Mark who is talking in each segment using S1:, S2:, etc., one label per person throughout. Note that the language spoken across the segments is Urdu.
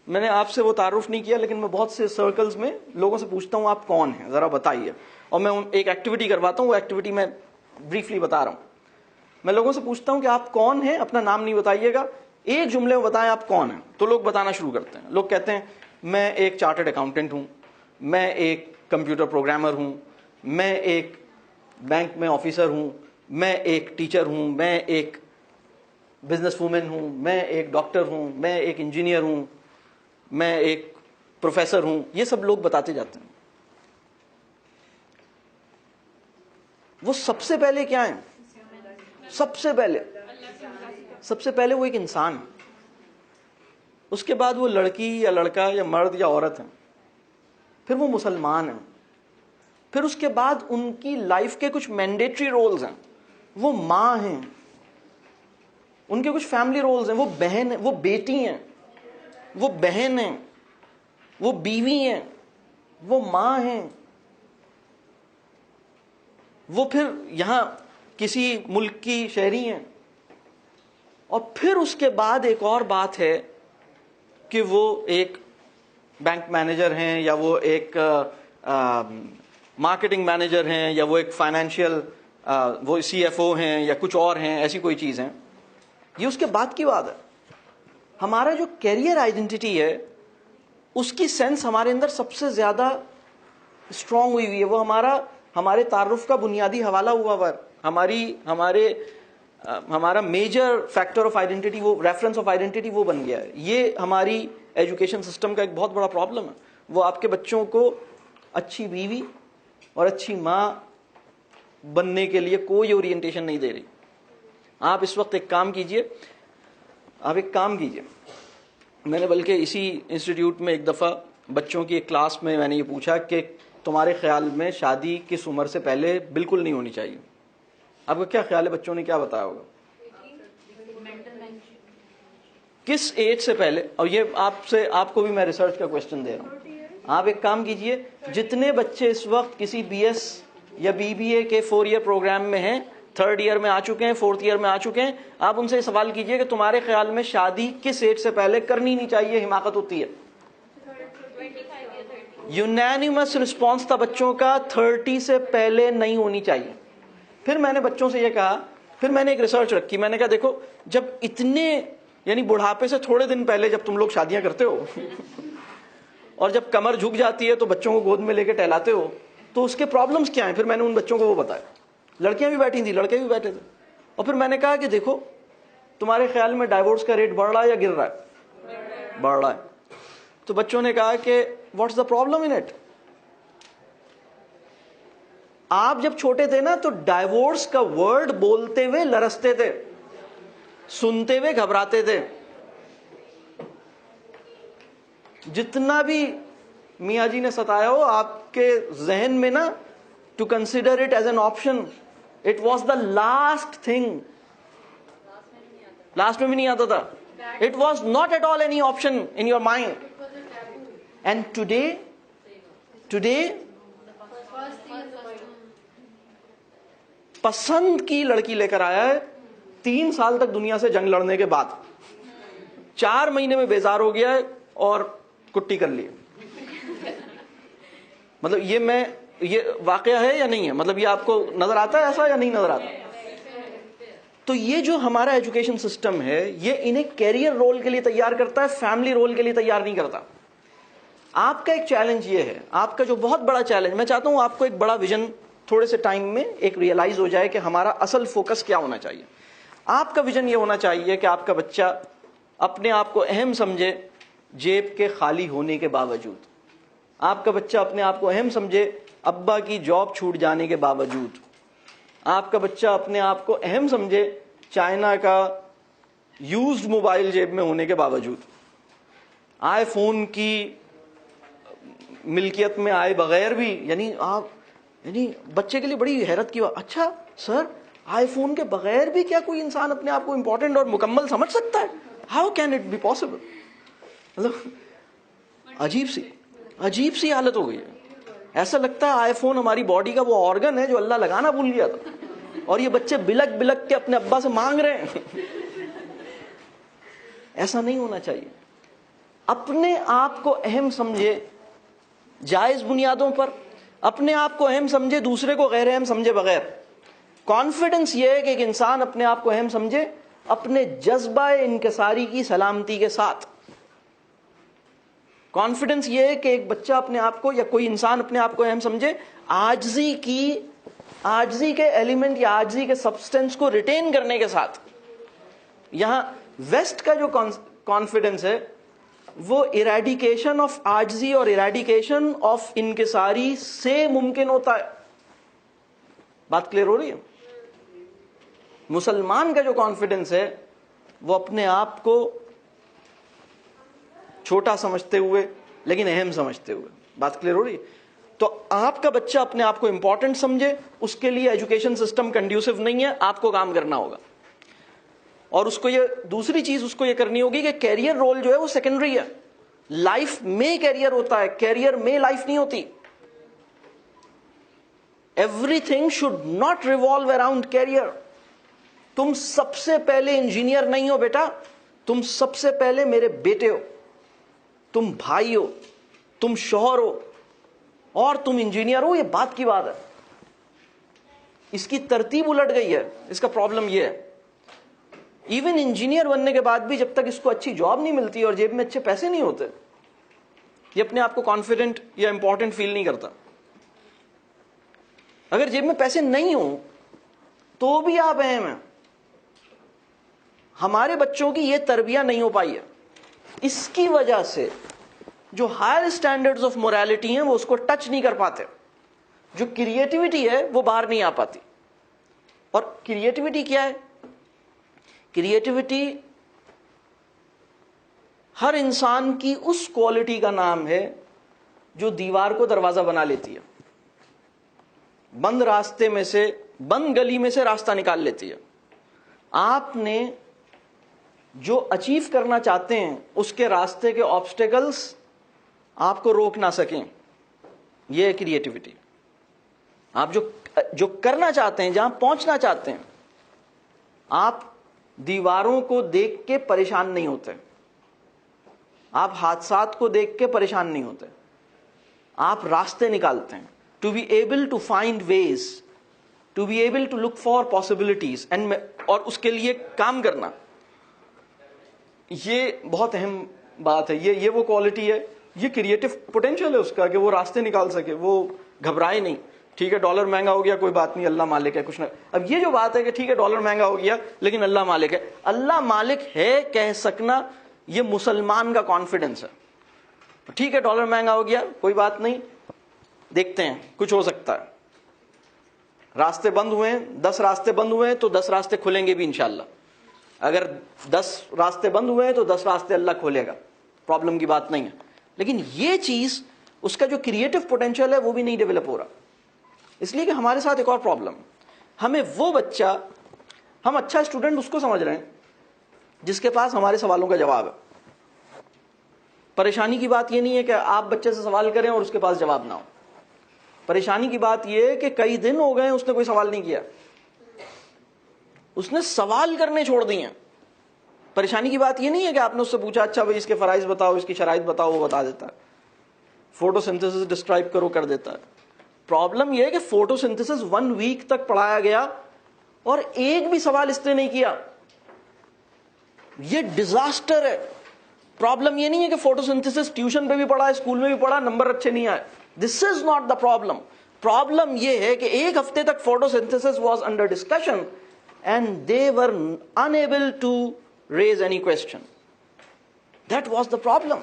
S1: میں نے آپ سے وہ تعارف نہیں کیا, لیکن میں بہت سے سرکلز میں لوگوں سے پوچھتا ہوں آپ کون ہیں, ذرا بتائیے. اور میں ایک ایکٹیویٹی کرواتا ہوں, وہ ایکٹیویٹی میں بریفلی بتا رہا ہوں. میں لوگوں سے پوچھتا ہوں کہ آپ کون ہیں, اپنا نام نہیں بتائیے گا, ایک جملے میں بتائیں آپ کون ہیں. تو لوگ بتانا شروع کرتے ہیں. لوگ کہتے ہیں میں ایک چارٹرڈ اکاؤنٹنٹ ہوں, میں ایک کمپیوٹر پروگرامر ہوں, میں ایک بینک میں آفیسر ہوں, میں ایک ٹیچر ہوں, میں ایک بزنس وومن ہوں, میں ایک ڈاکٹر ہوں, میں ایک انجینئر ہوں, میں ایک پروفیسر ہوں. یہ سب لوگ بتاتے جاتے ہیں. وہ سب سے پہلے کیا ہیں؟ سب سے پہلے وہ ایک انسان ہے. اس کے بعد وہ لڑکی یا لڑکا یا مرد یا عورت ہے, پھر وہ مسلمان ہیں, پھر اس کے بعد ان کی لائف کے کچھ مینڈیٹری رولز ہیں, وہ ماں ہیں, ان کے کچھ فیملی رولز ہیں, وہ بہن ہیں, وہ بیٹی ہیں, وہ بہن ہیں, وہ بیوی ہیں, وہ ماں ہیں, وہ پھر یہاں کسی ملک کی شہری ہیں. اور پھر اس کے بعد ایک اور بات ہے کہ وہ ایک بینک مینیجر ہیں, یا وہ ایک مارکیٹنگ مینیجر ہیں, یا وہ ایک فائنینشیل وہ CFO ہیں, یا کچھ اور ہیں, ایسی کوئی چیز ہیں. یہ اس کے بعد کی بات ہے. ہمارا جو کیریئر آئیڈینٹی ہے اس کی سینس ہمارے اندر سب سے زیادہ اسٹرانگ ہوئی ہوئی ہے. وہ ہمارے تعارف کا بنیادی حوالہ ہوا ہمارا میجر فیکٹر آف آئیڈینٹی, وہ ریفرنس آف آئیڈینٹی وہ بن گیا ہے. یہ ہماری ایجوکیشن سسٹم کا ایک بہت بڑا پرابلم ہے. وہ آپ کے بچوں کو اچھی بیوی اور اچھی ماں بننے کے لیے کوئی اورینٹیشن نہیں دے رہی. آپ اس وقت ایک کام کیجئے, میں نے بلکہ اسی انسٹیٹیوٹ میں ایک دفعہ بچوں کی ایک کلاس میں نے یہ پوچھا کہ تمہارے خیال میں شادی کس عمر سے پہلے بالکل نہیں ہونی چاہیے؟ آپ کا کیا خیال ہے؟ بچوں نے کیا بتایا ہوگا؟ کس ایج سے پہلے؟ اور یہ آپ کو بھی میں ریسرچ کا کوشچن دے رہا ہوں. آپ ایک کام کیجئے, جتنے بچے اس وقت کسی BS یا BBA کے 4 ایئر پروگرام میں ہیں, 3rd ایئر میں آ چکے ہیں, 4th ایئر میں آ چکے ہیں, آپ ان سے سوال کیجئے کہ تمہارے خیال میں شادی کس ایج سے پہلے کرنی نہیں چاہیے, حماقت ہوتی ہے. یونینیمس رسپانس تھا بچوں کا 30 سے پہلے نہیں ہونی چاہیے. پھر میں نے بچوں سے یہ کہا, پھر میں نے ایک ریسرچ رکھی, میں نے کہا دیکھو جب یعنی بڑھاپے سے تھوڑے دن پہلے جب تم لوگ شادیاں کرتے ہو اور جب کمر جھک جاتی ہے تو بچوں کو گود میں لے کے ٹہلاتے ہو, تو اس کے پرابلمز کیا ہیں. پھر میں نے ان بچوں کو وہ بتایا. لڑکیاں بھی بیٹھی تھیں, لڑکے بھی بیٹھے تھے. اور پھر میں نے کہا کہ دیکھو تمہارے خیال میں ڈائیورس کا ریٹ بڑھ رہا ہے یا گر رہا ہے؟ بڑھ رہا ہے. تو بچوں نے کہا کہ what's the problem in it. آپ جب چھوٹے تھے نا تو ڈائیورس کا ورڈ بولتے ہوئے لرزتے تھے, سنتے ہوئے گھبراتے تھے. جتنا بھی میاں جی نے ستایا ہو آپ کے ذہن میں نا, to consider it as an option, it was the last thing. Last میں بھی نہیں آتا تھا. It was not at all any option in your mind. And today پسند کی لڑکی لے کر آیا ہے 3 سال تک دنیا سے جنگ لڑنے کے بعد, 4 مہینے میں بیزار ہو گیا ہے اور کٹی کر لی. مطلب یہ واقعہ ہے یا نہیں ہے؟ مطلب یہ آپ کو نظر آتا ہے ایسا یا نہیں نظر آتا؟ تو یہ جو ہمارا ایجوکیشن سسٹم ہے یہ انہیں کیریئر رول کے لیے تیار کرتا ہے, فیملی رول کے لیے تیار نہیں کرتا. آپ کا ایک چیلنج یہ ہے, آپ کا جو بہت بڑا چیلنج, میں چاہتا ہوں آپ کو ایک بڑا ویژن تھوڑے سے ٹائم میں ایک ریئلائز ہو جائے کہ ہمارا اصل فوکس کیا ہونا چاہیے. آپ کا ویژن یہ ہونا چاہیے کہ آپ کا بچہ اپنے آپ کو اہم سمجھے جیب کے خالی ہونے کے باوجود. آپ کا بچہ اپنے آپ کو اہم سمجھے ابا کی جاب چھوٹ جانے کے باوجود. آپ کا بچہ اپنے آپ کو اہم سمجھے چائنا کا یوزڈ موبائل جیب میں ہونے کے باوجود. آئی فون کی ملکیت میں آئے بغیر بھی, یعنی بچے کے لیے بڑی حیرت کی بات, اچھا سر آئی فون کے بغیر بھی کیا کوئی انسان اپنے آپ کو امپورٹنٹ اور مکمل سمجھ سکتا ہے؟ How can it be possible? مطلب عجیب سی حالت ہو گئی ہے. ایسا لگتا ہے آئی فون ہماری باڈی کا وہ آرگن ہے جو اللہ لگانا بھول گیا تھا, اور یہ بچے بلک کے اپنے ابا سے مانگ رہے ہیں. ایسا نہیں ہونا چاہیے. اپنے آپ کو اہم سمجھے جائز بنیادوں پر, اپنے آپ کو اہم سمجھے, دوسرے کو غیر اہم سمجھے بغیر. کانفیڈنس یہ ہے کہ ایک انسان اپنے آپ کو اہم سمجھے اپنے جذبہ انکساری کی سلامتی کے ساتھ. کانفیڈنس یہ ہے کہ ایک بچہ اپنے آپ کو یا کوئی انسان اپنے آپ کو اہم سمجھے عاجزی کے ایلیمنٹ یا عاجزی کے سبسٹنس کو ریٹین کرنے کے ساتھ. یہاں ویسٹ کا جو کانفیڈنس ہے وہ ایریڈیکیشن آف عاجزی اور ایریڈیکیشن آف انکساری سے ممکن ہوتا ہے. بات کلیئر ہو رہی ہے؟ مسلمان کا جو کانفیڈنس ہے وہ اپنے آپ کو چھوٹا سمجھتے ہوئے لیکن اہم سمجھتے ہوئے. بات کلیئر ہو رہی ہے؟ تو آپ کا بچہ اپنے آپ کو امپورٹنٹ سمجھے, اس کے لیے ایجوکیشن سسٹم کنڈیوسو نہیں ہے, آپ کو کام کرنا ہوگا. اور اس کو یہ دوسری چیز اس کو یہ کرنی ہوگی کہ کیریئر رول جو ہے وہ سیکنڈری ہے. لائف میں کیریئر ہوتا ہے, کیریئر میں لائف نہیں ہوتی. Everything should not revolve around career. تم سب سے پہلے انجینئر نہیں ہو بیٹا, تم سب سے پہلے میرے بیٹے ہو, تم بھائی ہو, تم شوہر ہو اور تم انجینئر ہو. یہ بات کی بات ہے. اس کی ترتیب الٹ گئی ہے. اس کا پرابلم یہ ہے ایون انجینئر بننے کے بعد بھی جب تک اس کو اچھی جاب نہیں ملتی اور جیب میں اچھے پیسے نہیں ہوتے یہ اپنے آپ کو کانفیڈنٹ یا امپورٹنٹ فیل نہیں کرتا. اگر جیب میں پیسے نہیں ہوں تو بھی آپ اہم ہیں. ہمارے بچوں کی یہ تربیت نہیں ہو پائی ہے. اس کی وجہ سے جو ہائر اسٹینڈرڈز آف موریلٹی ہیں وہ اس کو ٹچ نہیں کر پاتے. جو کریٹیوٹی ہے وہ باہر نہیں آ پاتی. اور کریٹیوٹی کیا ہے؟ کریٹیوٹی ہر انسان کی اس کوالٹی کا نام ہے جو دیوار کو دروازہ بنا لیتی ہے, بند راستے میں سے, بند گلی میں سے راستہ نکال لیتی ہے. آپ نے جو اچیو کرنا چاہتے ہیں اس کے راستے کے آبسٹیکلز آپ کو روک نہ سکیں, یہ ہے کریٹیوٹی. آپ جو کرنا چاہتے ہیں, جہاں پہنچنا چاہتے ہیں, آپ دیواروں کو دیکھ کے پریشان نہیں ہوتے, آپ حادثات کو دیکھ کے پریشان نہیں ہوتے, آپ راستے نکالتے ہیں. To be able to find ways, to be able to look for possibilities and, اور اس کے لیے کام کرنا, یہ بہت اہم بات ہے. یہ وہ کوالٹی ہے, یہ کریٹو پوٹینشیل ہے اس کا کہ وہ راستے نکال سکے, وہ گھبرائے نہیں. ٹھیک ہے ڈالر مہنگا ہو گیا کوئی بات نہیں, اللہ مالک ہے, کچھ نہ. اب یہ جو بات ہے کہ ٹھیک ہے ڈالر مہنگا ہو گیا لیکن اللہ مالک ہے, اللہ مالک ہے کہہ سکنا یہ مسلمان کا کانفیڈنس ہے. ٹھیک ہے ڈالر مہنگا ہو گیا کوئی بات نہیں, دیکھتے ہیں کچھ ہو سکتا ہے. راستے بند ہوئے ہیں, 10 راستے بند ہوئے ہیں تو 10 راستے کھلیں گے بھی انشاءاللہ. اگر 10 راستے بند ہوئے ہیں تو 10 راستے اللہ کھولے گا, پرابلم کی بات نہیں ہے. لیکن یہ چیز اس کا جو کریٹو پوٹینشیل ہے وہ بھی نہیں ڈیولپ ہو رہا. اس لیے کہ ہمارے ساتھ ایک اور پرابلم, ہمیں وہ بچہ, ہم اچھا اسٹوڈنٹ اس کو سمجھ رہے ہیں جس کے پاس ہمارے سوالوں کا جواب ہے. پریشانی کی بات یہ نہیں ہے کہ آپ بچے سے سوال کریں اور اس کے پاس جواب نہ ہو. پریشانی کی بات یہ ہے کہ کئی دن ہو گئے اس نے کوئی سوال نہیں کیا, اس نے سوال کرنے چھوڑ دیے ہیں. پریشانی کی بات یہ نہیں ہے کہ آپ نے اس سے پوچھا اچھا بھائی اس کے فرائض بتاؤ, اس کی شرائط بتاؤ, وہ بتا دیتا ہے. فوٹو سنتھسس ڈسکرائب کرو, کر دیتا ہے. پرابلم یہ ہے کہ فوٹو سنتھسس 1 ویک تک پڑھایا گیا اور ایک بھی سوال اس نے نہیں کیا. یہ ڈیزاسٹر ہے. پرابلم یہ نہیں ہے کہ فوٹو سنتھسس ٹیوشن پہ بھی پڑھا, اسکول میں بھی پڑھا, نمبر اچھے نہیں آئے. This is not the problem. Problem یہ ہے کہ ایک ہفتے تک photosynthesis was under discussion and they were unable to raise any question. That was the problem.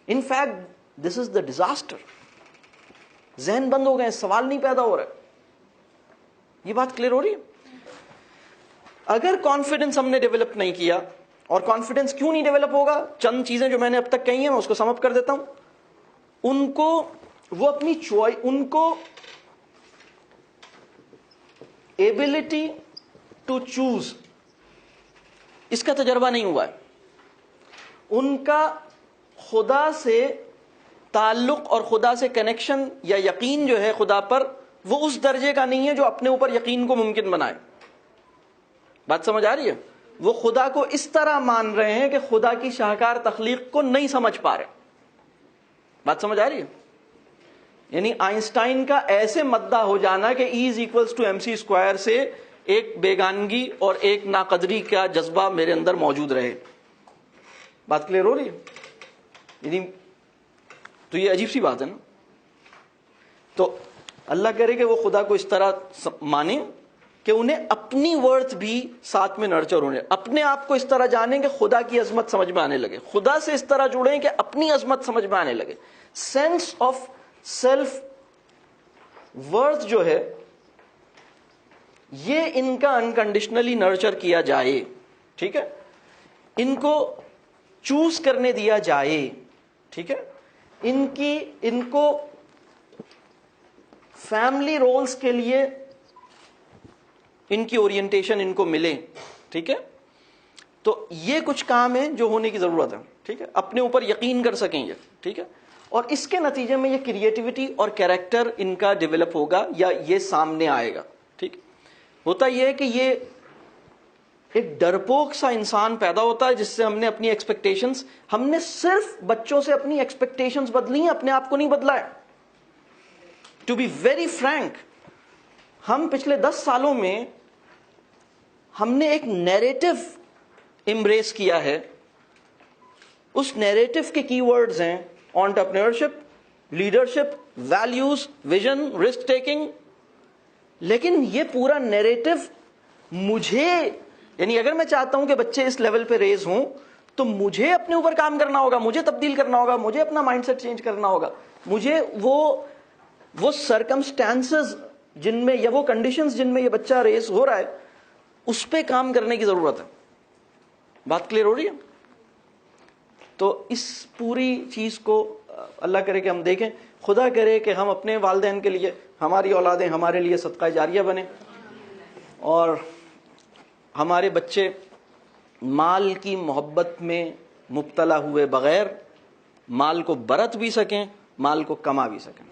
S1: In fact, this is the disaster. ذہن بند ہو گئے, سوال نہیں پیدا ہو رہا. یہ بات کلیئر ہو رہی ہے؟ اگر کانفیڈنس ہم نے ڈیولپ نہیں کیا, اور کانفیڈنس کیوں نہیں ڈیولپ ہوگا, چند چیزیں جو میں نے اب تک کہی ہیں میں اس کو سم اپ کر دیتا ہوں. ان کو وہ اپنی ان کو ایبلٹی ٹو چوز اس کا تجربہ نہیں ہوا ہے. ان کا خدا سے تعلق اور خدا سے کنیکشن یا یقین جو ہے خدا پر, وہ اس درجے کا نہیں ہے جو اپنے اوپر یقین کو ممکن بنائے. بات سمجھ آ رہی ہے؟ وہ خدا کو اس طرح مان رہے ہیں کہ خدا کی شاہکار تخلیق کو نہیں سمجھ پا رہے. بات سمجھ آ رہی ہے؟ یعنی آئنسٹائن کا ایسے مدعا ہو جانا کہ E = mc² سے ایک بیگانگی اور ایک ناقدری کا جذبہ میرے اندر موجود رہے. بات کلیئر ہو رہی ہے؟ یعنی تو یہ عجیب سی بات ہے نا. تو اللہ کرے کہ وہ خدا کو اس طرح مانیں کہ انہیں اپنی ورتھ بھی ساتھ میں نرچر ہونے, اپنے آپ کو اس طرح جانیں کہ خدا کی عظمت سمجھ میں آنے لگے, خدا سے اس طرح جڑیں کہ اپنی عظمت سمجھ میں آنے لگے. سینس آف سیلف ورتھ جو ہے یہ ان کا انکنڈیشنلی نرچر کیا جائے. ٹھیک ہے, ان کو چوز کرنے دیا جائے. ٹھیک ہے, ان کو فیملی رولز کے لیے ان کی اورینٹیشن ان کو ملے. ٹھیک ہے, تو یہ کچھ کام ہیں جو ہونے کی ضرورت ہے. ٹھیک ہے, اپنے اوپر یقین کر سکیں یہ. ٹھیک ہے, اور اس کے نتیجے میں یہ کریٹیوٹی اور کیریکٹر ان کا ڈیولپ ہوگا یا یہ سامنے آئے گا. ٹھیک, ہوتا یہ ہے کہ یہ ایک ڈرپوک سا انسان پیدا ہوتا ہے جس سے ہم نے اپنی ایکسپیکٹیشنز, ہم نے صرف بچوں سے اپنی ایکسپیکٹیشنز بدلی ہیں, اپنے آپ کو نہیں بدلا ہے. ٹو بی ویری فرینک, ہم پچھلے 10 سالوں میں ہم نے ایک نیریٹو امبریس کیا ہے. اس نیریٹو کے کی ورڈز ہیں entrepreneurship, leadership, values, vision, risk taking. لیکن یہ پورا نیریٹو مجھے, یعنی اگر میں چاہتا ہوں کہ بچے اس لیول پہ ریز ہوں تو مجھے اپنے اوپر کام کرنا ہوگا, مجھے تبدیل کرنا ہوگا, مجھے اپنا مائنڈ سیٹ چینج کرنا ہوگا, مجھے وہ سرکمسٹانسز جن میں یا وہ کنڈیشنز جن میں یہ بچہ ریز ہو رہا ہے اس پہ کام کرنے کی ضرورت ہے. بات کلیئر ہو رہی ہے؟ تو اس پوری چیز کو اللہ کرے کہ ہم دیکھیں, خدا کرے کہ ہم اپنے والدین کے لیے, ہماری اولادیں ہمارے لیے صدقہ جاریہ بنیں, اور ہمارے بچے مال کی محبت میں مبتلا ہوئے بغیر مال کو برت بھی سکیں, مال کو کما بھی سکیں.